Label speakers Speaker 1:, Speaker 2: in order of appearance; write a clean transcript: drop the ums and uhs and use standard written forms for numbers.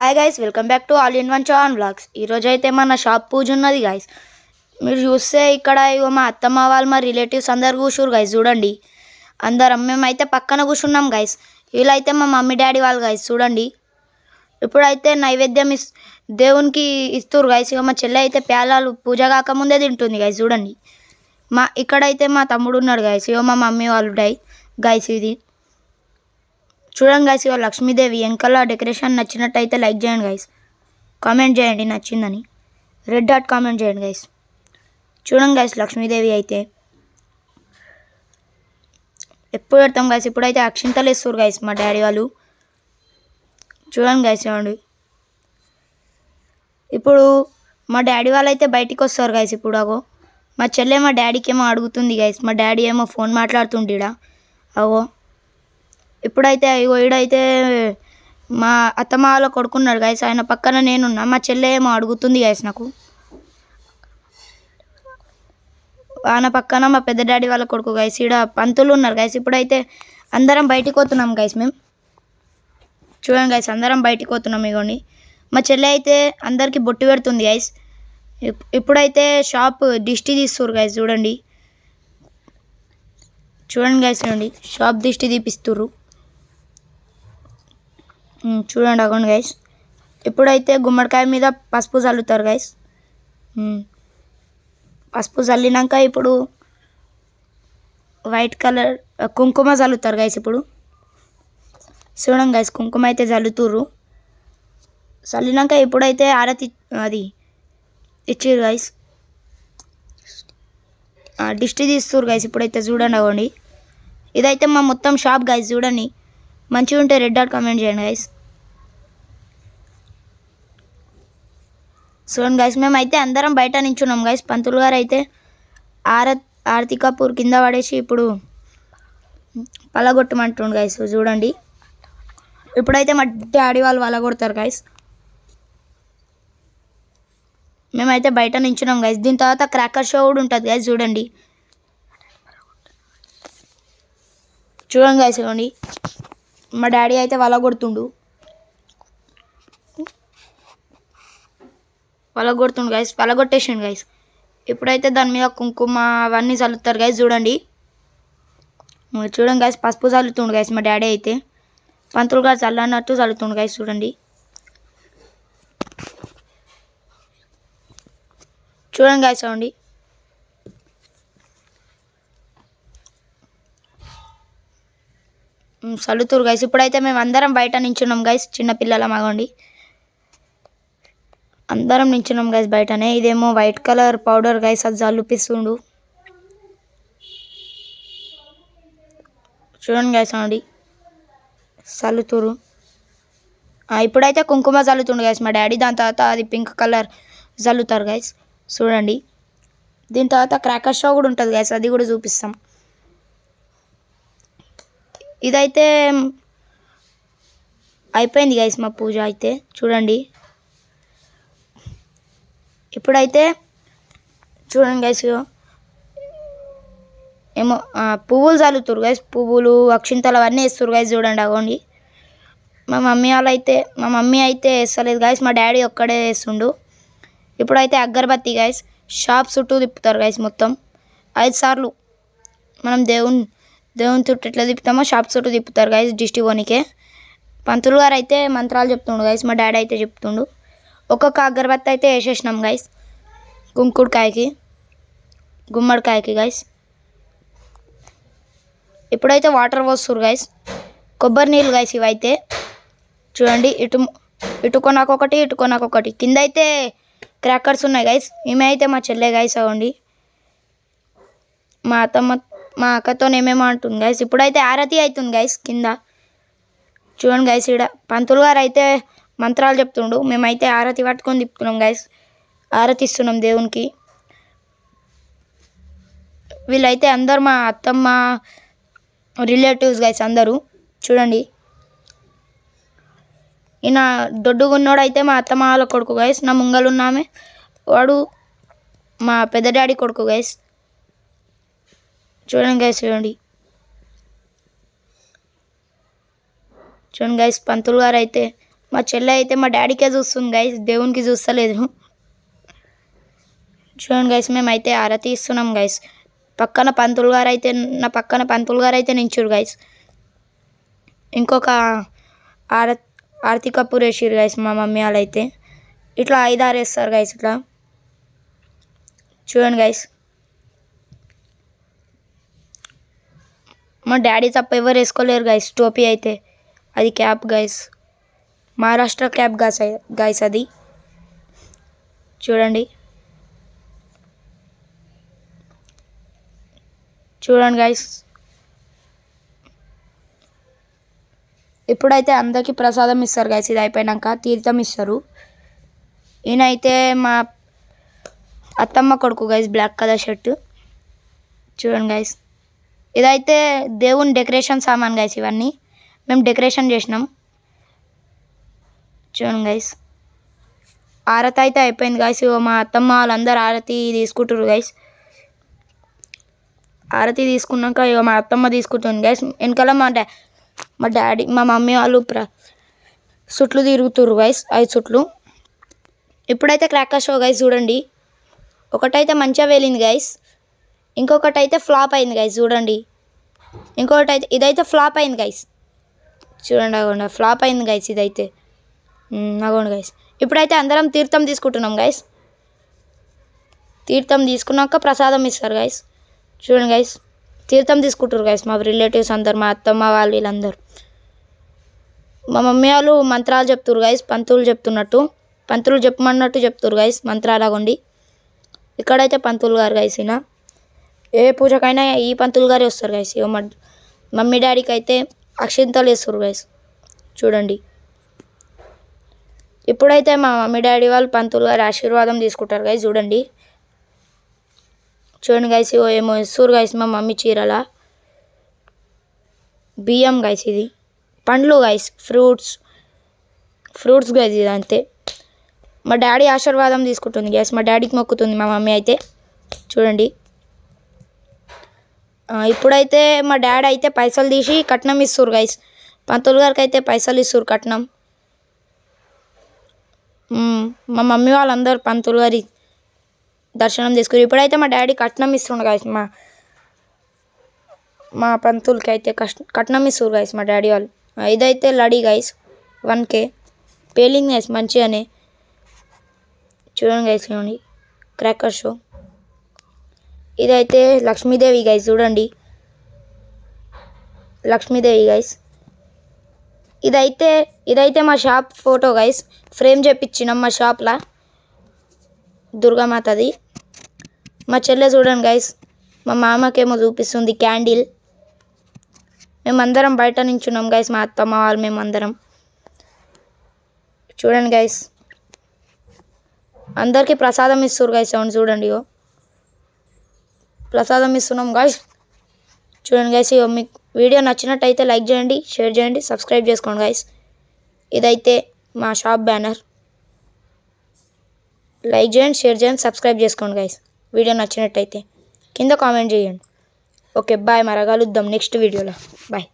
Speaker 1: Hi guys, welcome back to all in one Chan vlogs. ఈరోజు అయితే మన shop పూజ ఉన్నది గైస్. మీరు చూస్తే ఇక్కడ ఇగో మా అత్తమ్మ వాళ్ళు మా రిలేటివ్స్ అందరు కూర్చురు గైస్. చూడండి, అందరం మేమైతే పక్కన కూర్చున్నాం గైస్. వీళ్ళైతే మా మమ్మీ డాడీ వాళ్ళు గైస్. చూడండి, ఇప్పుడైతే నైవేద్యం దేవునికి ఇస్తురు గైస్. ఇక మా చెల్లె అయితే పేలాలు పూజ కాకముందే తింటుంది గైస్. చూడండి, ఇక్కడైతే మా తమ్ముడు ఉన్నాడు గైస్. ఇగో మా మమ్మీ వాళ్ళు గైస్. ఇది చూడండి గైస్, ఇక లక్ష్మీదేవి వెంకల డెకరేషన్ నచ్చినట్టయితే లైక్ చేయండి గైస్. కామెంట్ చేయండి నచ్చిందని, రెడ్ డాట్ కామెంట్ చేయండి గైస్. చూడండి గైస్, లక్ష్మీదేవి అయితే ఎప్పుడు పెడతాం గైస్. ఇప్పుడైతే అక్షింతలు వేస్తారు గైస్ మా డాడీ వాళ్ళు. చూడండి గైస్, చూడండి. ఇప్పుడు మా డాడీ వాళ్ళు అయితే బయటికి వస్తారు గైస్. ఇప్పుడు అగో మా చెల్లె మా డాడీకి ఏమో అడుగుతుంది గైస్. మా డాడీ ఏమో ఫోన్ మాట్లాడుతుండీడా. అగో ఇప్పుడైతే ఇగో ఈడైతే మా అత్తమ్మ వాళ్ళ కొడుకున్నాడు గైస్. ఆయన పక్కన నేనున్నా. మా చెల్లె ఏమో అడుగుతుంది గైస్ నాకు. ఆయన పక్కన మా పెద్ద డాడీ వాళ్ళ కొడుకు గైస్. ఈడ పంతులు ఉన్నారు గైస్. ఇప్పుడైతే అందరం బయటికి పోతున్నాం గైస్. మేము చూడండి గైస్, అందరం బయటికి పోతున్నాం. ఇగోండి మా చెల్లె అయితే అందరికీ బొట్టు పెడుతుంది గైస్. ఇప్పుడైతే షాప్ దిష్టి తీస్తుర్రు గైస్. చూడండి చూడండి గైస్, చూడండి షాప్ దిష్టి తీపిస్తుర్రు. చూడండి అగోండి గైస్. ఇప్పుడైతే గుమ్మడికాయ మీద పసుపు చల్లుతారు గైస్. పసుపు చల్లినాక ఇప్పుడు వైట్ కలర్ కుంకుమ చల్లుతారు గైస్. ఇప్పుడు చూడండి గైస్, కుంకుమ అయితే చల్లుతుర్రు. చల్లినాక ఇప్పుడైతే ఆరతి అది ఇచ్చిర్రు గైస్. దిష్టి తీస్తుర్రు గైస్. ఇప్పుడైతే చూడండి అవ్వండి. ఇదైతే మా మొత్తం షాప్ గైస్. చూడండి, మంచిగా ఉంటే రెడ్ డాట్ కామెంట్ చేయండి గైస్. చూడండి గైస్, మేమైతే అందరం బయట నించున్నాం గైస్. పంతులు గారు అయితే ఆరతి కపూర్ కింద పడేసి ఇప్పుడు పలగొట్టమంటుండు గైస్. చూడండి, ఇప్పుడైతే మా డాడీ వాళ్ళు పలగొడతారు గైస్. మేమైతే బయట నించున్నాం గైస్. దీని తర్వాత క్రాకర్ షో కూడా ఉంటుంది గైస్. చూడండి చూడండి గైస్, చూడండి మా డాడీ అయితే పలగొడుతుండు గైస్. పలగొట్టేసిండు గైస్. ఇప్పుడైతే దాని మీద కుంకుమ అవన్నీ చల్లుతారు గైస్. చూడండి చూడండి గైస్, పసుపు చల్లుతుండు గైస్ మా డాడీ అయితే. పంతులు గారు చల్లన్నట్టు చల్లుతుండు గైస్. చూడండి చూడండి గైస్, చూడండి చల్లుతురు గైస్. ఇప్పుడైతే మేము అందరం బయట నించున్నాం గైస్. చిన్నపిల్లల మగండి అందరం నించున్నాం గైస్ బయటనే. ఇదేమో వైట్ కలర్ పౌడర్ గైస్, అది చల్లుపిస్తుండు. చూడండి గైస్, చూడండి చల్లుతురు. ఇప్పుడైతే కుంకుమ చల్లుతుండు గైస్ మా డాడీ. దాని తర్వాత అది పింక్ కలర్ చల్లుతారు గైస్. చూడండి, దీని తర్వాత క్రాకర్ షో కూడా ఉంటుంది గైస్. అది కూడా చూపిస్తాం. ఇదైతే అయిపోయింది గైస్ మా పూజ అయితే. చూడండి, ఇప్పుడైతే చూడండి గైస్, ఏమో పువ్వులు చల్లుతురు గైస్. పువ్వులు అక్షింతలు అవన్నీ వేస్తురు గైస్. చూడండి అగోండి. మా మమ్మీ అయితే వేస్తలేదు గైస్. మా డాడీ ఒక్కడే వేస్తుండు. ఇప్పుడైతే అగరబత్తి గైస్ షాప్ చుట్టూ తిప్పుతారు గైస్. మొత్తం 5 సార్లు మనం దేవుని చుట్టూ ఎట్లా తిప్పుతామో షాప్ చుట్టూ తిప్పుతారు గైస్ దిష్టి పోనీకే. పంతులు గారు అయితే మంత్రాలు చెప్తుండు గైస్. మా డాడీ అయితే చెప్తుండు. ఒక్కొక్క అగరబత్తి అయితే వేసేసినాం గైస్. కుంకుడుకాయకి గుమ్మడికాయకి గైస్. ఇప్పుడైతే వాటర్ పోస్తురు గైస్. కొబ్బరి నీళ్ళు గైస్ ఇవైతే. చూడండి, ఇటు కొనాకొకటి ఇటు కొనాకొకటి. కింద అయితే క్రాకర్స్ ఉన్నాయి గైస్. ఈమె అయితే మా చెల్లె గైస్. అవ్వండి, మా అక్కతో ఏమేమో అంటుంది గైస్. ఇప్పుడైతే ఆరతి అవుతుంది గైస్ కింద. చూడండి గైస్, ఇక్కడ పంతులు గారు అయితే మంత్రాలు చెప్తుండు. మేమైతే ఆరతి పట్టుకొని తిప్పుతున్నాం గైస్. ఆరతి ఇస్తున్నాం దేవునికి. వీళ్ళైతే అందరు మా అత్తమ్మ రిలేటివ్స్ గైస్ అందరూ. చూడండి, ఈయన దొడ్డుగున్నోడు అయితే మా అత్తమ్మ వాళ్ళ కొడుకు గైస్. నా ముంగలున్నామే వాడు మా పెద్ద డాడీ కొడుకు గైస్. చూడండి గైస్, చూడండి గైస్, పంతులు గారు అయితే మా చెల్లె అయితే మా డాడీకే చూస్తుంది గైస్, దేవునికి చూస్తలేదు. చూడండి గైస్, మేమైతే ఆరతి ఇస్తున్నాం గైస్. పక్కన పంతులు గారు అయితే నా పక్కన పంతులు గారు అయితే నించురు గైస్. ఇంకొక ఆరతి కపూర్ వేసిరు గైస్ మా మమ్మీ వాళ్ళు అయితే. ఇట్లా 5-6 వేస్తారు గైస్. ఇట్లా చూడండి గైస్, మా డాడీ తప్ప ఎవరు వేసుకోలేరు గైస్ టోపీ అయితే. అది cap guys, Maharashtra cap guys అది. చూడండి గైస్, ఇప్పుడైతే అందరికీ ప్రసాదం ఇస్తారు గైస్. ఇది అయిపోయాక తీర్థం ఇస్తారు. ఈయనైతే మా అత్తమ్మ కొడుకు గైస్, బ్లాక్ కలర్ షర్ట్. చూడండి గైస్, ఇదైతే దేవుని డెకరేషన్ సామాన్ గైస్. ఇవన్నీ మేము డెకరేషన్ చేసినాం. చూడండి గైస్, ఆరతి అయితే అయిపోయింది గైస్. మా అత్తమ్మ వాళ్ళందరూ ఆరతి తీసుకుంటారు గైస్. ఆరతి తీసుకున్నాక మా అత్తమ్మ తీసుకుంటుంది గైస్. వెనకాల మా డాడీ మా మమ్మీ వాళ్ళు చుట్లు తిరుగుతుర్రు గైస్, 5 చుట్లు. ఇప్పుడైతే క్రాకర్ షో గైస్. చూడండి, ఒకటైతే మంచిగా వేలింది గైస్, ఇంకొకటి అయితే ఫ్లాప్ అయింది గైస్. చూడండి, ఇంకొకటి అయితే ఇదైతే ఫ్లాప్ అయింది గైస్. చూడండి, అగోండి ఫ్లాప్ అయింది గైస్ ఇదైతే. అగోండి గైస్, ఇప్పుడైతే అందరం తీర్థం తీసుకుంటున్నాం గైస్. తీర్థం తీసుకున్నాక ప్రసాదం ఇస్తారు గైస్. చూడండి గైస్, తీర్థం తీసుకుంటారు గైస్ మా రిలేటివ్స్ అందరు, మా అత్తమ్మ వాళ్ళు వీళ్ళందరూ. మా మమ్మీ వాళ్ళు మంత్రాలు చెప్తున్నారు గైస్, పంతులు చెప్తున్నట్టు, పంతులు చెప్పమన్నట్టు చెప్తున్నారు గైస్ మంత్రాలగుండి. ఇక్కడైతే పంతులు గారు గైస్. ఈయన ఏ పూజకైనా ఈ పంతులు గారే వస్తారు గైస్. మా మమ్మీ డాడీకి అయితే అక్షింతలు వేస్తారు గైస్. చూడండి, ఇప్పుడైతే మా మమ్మీ డాడీ వాళ్ళు పంతులు గారి ఆశీర్వాదం తీసుకుంటారు గైస్. చూడండి గైస్, ఏమో ఇస్తారు గైస్ మా మమ్మీ చీరల. బియ్యం గైస్, ఇది పండ్లు గైస్, ఫ్రూట్స్ గైస్. ఇది అంతే. మా డాడీ ఆశీర్వాదం తీసుకుంటుంది గైస్, మా డాడీకి మొక్కుతుంది మా మమ్మీ అయితే. చూడండి, ఇప్పుడైతే మా డాడీ అయితే పైసలు తీసి కట్నం ఇస్తారు గైస్. పంతులు గారికి అయితే పైసలు ఇస్తారు కట్నం. మా మమ్మీ వాళ్ళందరూ పంతులు గారి దర్శనం చేసుకుని ఇప్పుడైతే మా డాడీ కట్నం ఇస్తుండు గైస్. మా పంతులకి అయితే కట్నం ఇస్తారు గైస్ మా డాడీ వాళ్ళు. ఇదైతే లడీ గైస్, 1K పేలింగ్ గైస్ మంచిగానే. చూడండి గైస్, చూడండి క్రాకర్ షో. ఇదైతే లక్ష్మీదేవి గైస్. చూడండి, లక్ష్మీదేవి గైస్. ఇదైతే మా షాప్ ఫోటో గైస్. ఫ్రేమ్ చేపించినాం మా షాప్లో, దుర్గామాతది. మా చెల్లె చూడండి గైస్, మా మామకేమో చూపిస్తుంది క్యాండిల్. మేమందరం బయట నించున్నాం గైస్, మా అత్తమ్మ వాళ్ళు మేమందరం. చూడండి గైస్, అందరికీ ప్రసాదం ఇస్తారు గైస్. అవును చూడండి, ప్రసాదం ఇస్తున్నాం గైస్. చూడండి గైస్, మీకు వీడియో నచ్చినట్టయితే లైక్ చేయండి, షేర్ చేయండి, సబ్స్క్రైబ్ చేసుకోండి గైస్. ఇదైతే మా షాప్ బ్యానర్. లైక్ చేయండి, షేర్ చేయండి, సబ్స్క్రైబ్ చేసుకోండి గైస్. వీడియో నచ్చినట్టయితే కింద కామెంట్ చేయండి. ఓకే బాయ్, మరగలుద్దాం నెక్స్ట్ వీడియోలో. బాయ్.